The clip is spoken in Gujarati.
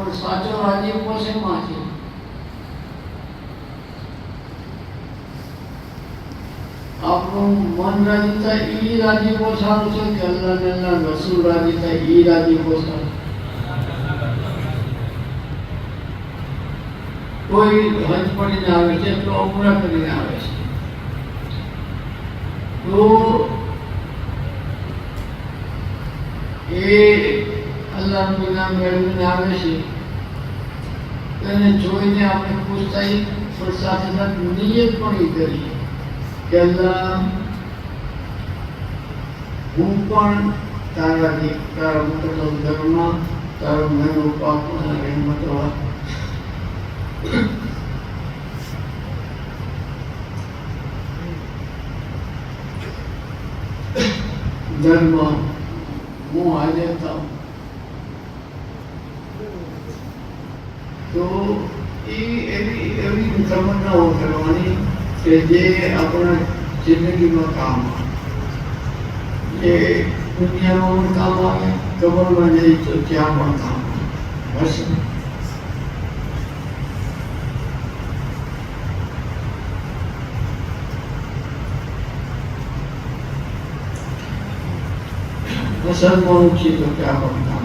પણ સાચો રાજીપો શેમાં છે? આપણું મન રાજી થાય એ રાજીપો સારું છે કે અલ્લાહ ને અલ્લાહ રસૂલ રાજી થાય એ રાજીપો સારું? કોઈ હજ પડીને આવે છે તો ઉમરા કરીને આવે છે, તો એ અલ્લાહનું નામ મેળવીને આવે છે, તેને જોઈને આપણે ખુશ થઈ, પણ સાથે સાથે નિયત પણ એ કરીએ કે અલ્લાહ હું પણ તારા મુકદ્દસ ઘરમાં તારો મહેરો પાક રહેમત ધર્મ હું હાજર થાઉં. તો એવી તમન્નાઓ કરવાની કે જે આપણા જિંદગીમાં કામ આવે, જે દુનિયામાં પણ કામ આવે, કબરમાં જઈ તો ત્યાં પણ કામ આવે. બસ મુસલમાનો છીએ તો ત્યાં પણ કામ